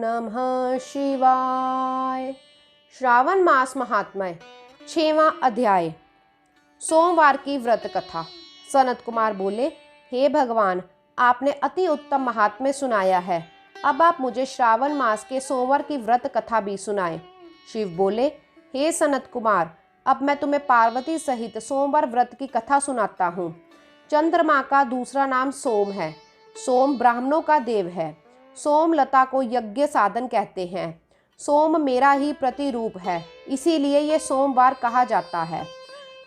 नमः शिवाय। श्रावण मास महात्म्य 6वां अध्याय। सोमवार की व्रत कथा। सनत कुमार बोले, हे भगवान, आपने अति उत्तम महात्म्य सुनाया है, अब आप मुझे श्रावण मास के सोमवार की व्रत कथा भी सुनाएं। शिव बोले, हे सनत कुमार, अब मैं तुम्हें पार्वती सहित सोमवार व्रत की कथा सुनाता हूँ। चंद्रमा का दूसरा नाम सोम है। सोम ब्राह्मणों का देव है। सोमलता को यज्ञ साधन कहते हैं। सोम मेरा ही प्रतिरूप है, इसीलिए ये सोमवार कहा जाता है।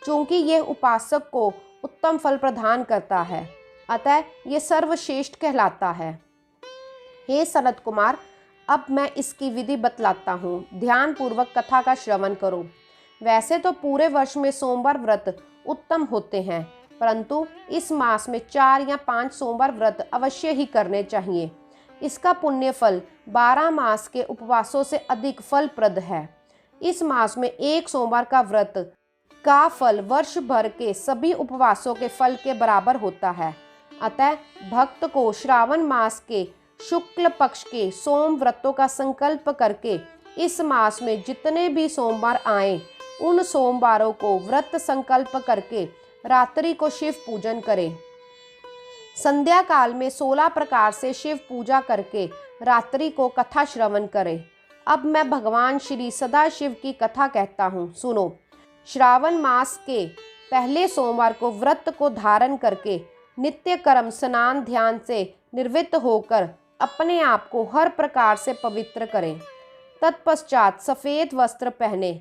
चूंकि ये उपासक को उत्तम फल प्रदान करता है, अतः ये सर्वश्रेष्ठ कहलाता है। हे सनत कुमार, अब मैं इसकी विधि बतलाता हूँ, ध्यान पूर्वक कथा का श्रवण करो। वैसे तो पूरे वर्ष में सोमवार व्रत उत्तम होते हैं, परंतु इस मास में 4 या 5 सोमवार व्रत अवश्य ही करने चाहिए। इसका पुण्य फल 12 मास के उपवासों से अधिक फलप्रद है। इस मास में एक सोमवार का व्रत का फल वर्ष भर के सभी उपवासों के फल के बराबर होता है। अतः भक्त को श्रावण मास के शुक्ल पक्ष के सोम व्रतों का संकल्प करके इस मास में जितने भी सोमवार आए, उन सोमवारों को व्रत संकल्प करके रात्रि को शिव पूजन करें। संध्या काल में 16 प्रकार से शिव पूजा करके रात्रि को कथा श्रवण करें। अब मैं भगवान श्री सदाशिव की कथा कहता हूँ, सुनो। श्रावण मास के पहले सोमवार को व्रत को धारण करके नित्य कर्म स्नान ध्यान से निर्वृत्त होकर अपने आप को हर प्रकार से पवित्र करें। तत्पश्चात सफेद वस्त्र पहने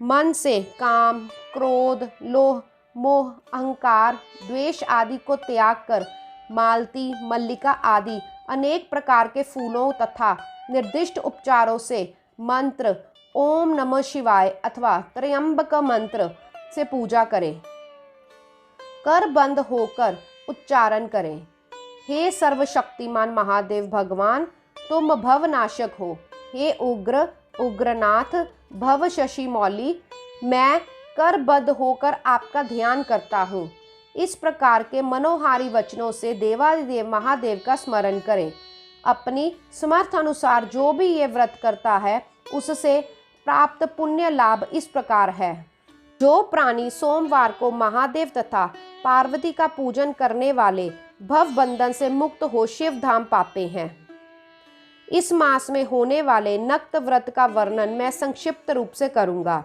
मन से काम, क्रोध, लोभ, मोह, अहंकार, द्वेष आदि को त्याग कर मालती, मल्लिका आदि अनेक प्रकार के फूलों तथा निर्दिष्ट उपचारों से मंत्र ओम नमः शिवाय अथवा त्र्यंबक मंत्र से पूजा करें। कर बंद होकर उच्चारण करें, हे सर्वशक्तिमान महादेव भगवान, तुम भवनाशक हो। हे उग्र उग्रनाथ भव शशि मौली, मैं करबद्ध होकर आपका ध्यान करता हूँ। इस प्रकार के मनोहारी वचनों से देवादिदेव महादेव का स्मरण करें। अपनी समर्थ अनुसार जो भी ये व्रत करता है, उससे प्राप्त पुण्य लाभ इस प्रकार है। जो प्राणी सोमवार को महादेव तथा पार्वती का पूजन करने वाले भव बंधन से मुक्त हो शिव धाम पाते हैं। इस मास में होने वाले नक्त व्रत का वर्णन मैं संक्षिप्त रूप से करूंगा।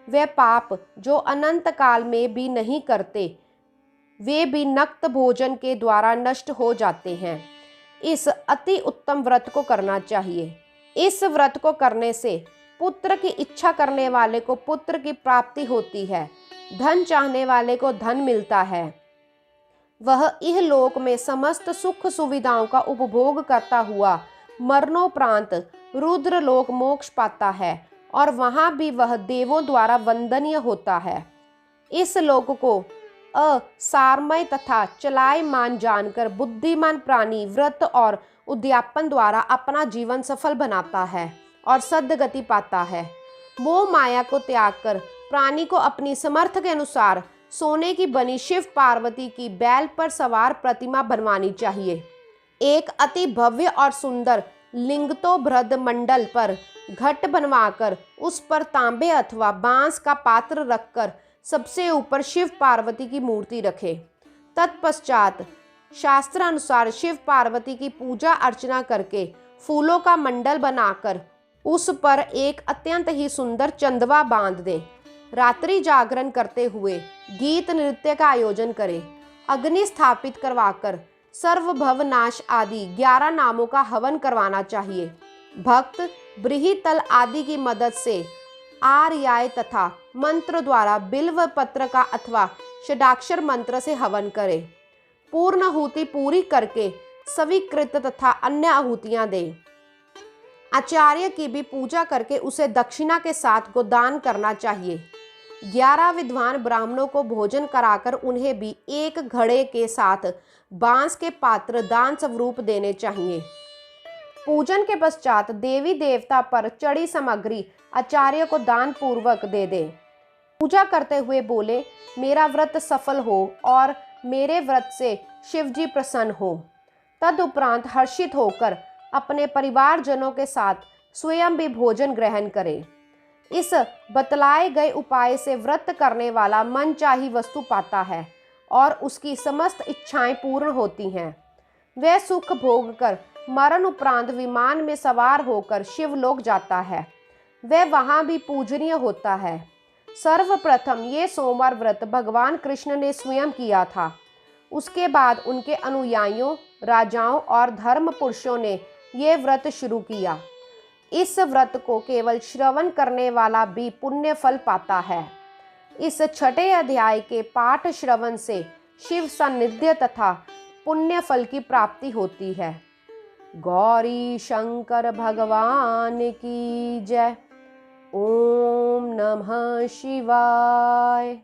वे पाप जो अनंत काल में भी नहीं करते, वे भी नक्त भोजन के द्वारा नष्ट हो जाते हैं। इस अति उत्तम व्रत को करना चाहिए। इस व्रत को करने से पुत्र की इच्छा करने वाले को पुत्र की प्राप्ति होती है, धन चाहने वाले को धन मिलता है, वह इहलोक में समस्त सुख सुविधाओं का उपभोग करता हुआ मरणोपरांत रुद्रलोक मोक्ष पाता है और वहां भी वह देवों द्वारा वंदनीय होता है। इस लोक को असारमय तथा चलायमान जानकर बुद्धिमान प्राणी व्रत और उद्यापन द्वारा अपना जीवन सफल बनाता है और सद्गति पाता है। मोह माया को त्याग कर प्राणी को अपनी समर्थ के अनुसार सोने की बनी शिव पार्वती की बैल पर सवार प्रतिमा बनवानी चाहिए। एक अति भव्य और सुंदर लिंगतोभृत मंडल पर घट बनवाकर उस पर तांबे अथवा बांस का पात्र रखकर सबसे ऊपर शिव पार्वती की मूर्ति रखे। तत्पश्चात शास्त्र अनुसार शिव पार्वती की पूजा अर्चना करके फूलों का मंडल बनाकर उस पर एक अत्यंत ही सुंदर चंदवा बांध दे। रात्रि जागरण करते हुए गीत नृत्य का आयोजन करे। अग्नि स्थापित करवाकर सर्वभवनाश आदि 11 नामों का हवन करवाना चाहिए। भक्त ब्रीहितल आदि की मदद से आर्याय तथा मंत्र द्वारा बिल्व पत्र का अथवा षडाक्षर मंत्र से हवन करे। पूर्ण आहुति पूरी करके स्वीकृत तथा अन्य आहुतियां दे। आचार्य की भी पूजा करके उसे दक्षिणा के साथ गोदान करना चाहिए। 11 विद्वान ब्राह्मणों को भोजन कराकर उन्हें भी एक घड़े के साथ बांस के पात्र दान स्वरूप देने चाहिए। पूजन के पश्चात देवी देवता पर चढ़ी सामग्री आचार्य को दान पूर्वक दे दे। पूजा करते हुए बोले, मेरा व्रत सफल हो और मेरे व्रत से शिवजी प्रसन्न हो। तदुपरांत हर्षित होकर अपने परिवारजनों के साथ स्वयं भी भोजन ग्रहण करे। इस बतलाए गए उपाय से व्रत करने वाला मनचाही वस्तु पाता है और उसकी समस्त इच्छाएं पूर्ण होती हैं। वह सुख भोग कर मरण उपरांत विमान में सवार होकर शिवलोक जाता है। वह वहां भी पूजनीय होता है। सर्वप्रथम ये सोमवार व्रत भगवान कृष्ण ने स्वयं किया था। उसके बाद उनके अनुयायियों, राजाओं और धर्म पुरुषों ने ये व्रत शुरू किया। इस व्रत को केवल श्रवण करने वाला भी पुण्य फल पाता है। इस छठे अध्याय के पाठ श्रवण से शिव सान्निध्य तथा पुण्य फल की प्राप्ति होती है। गौरी शंकर भगवान की जय। ओम नमः शिवाय।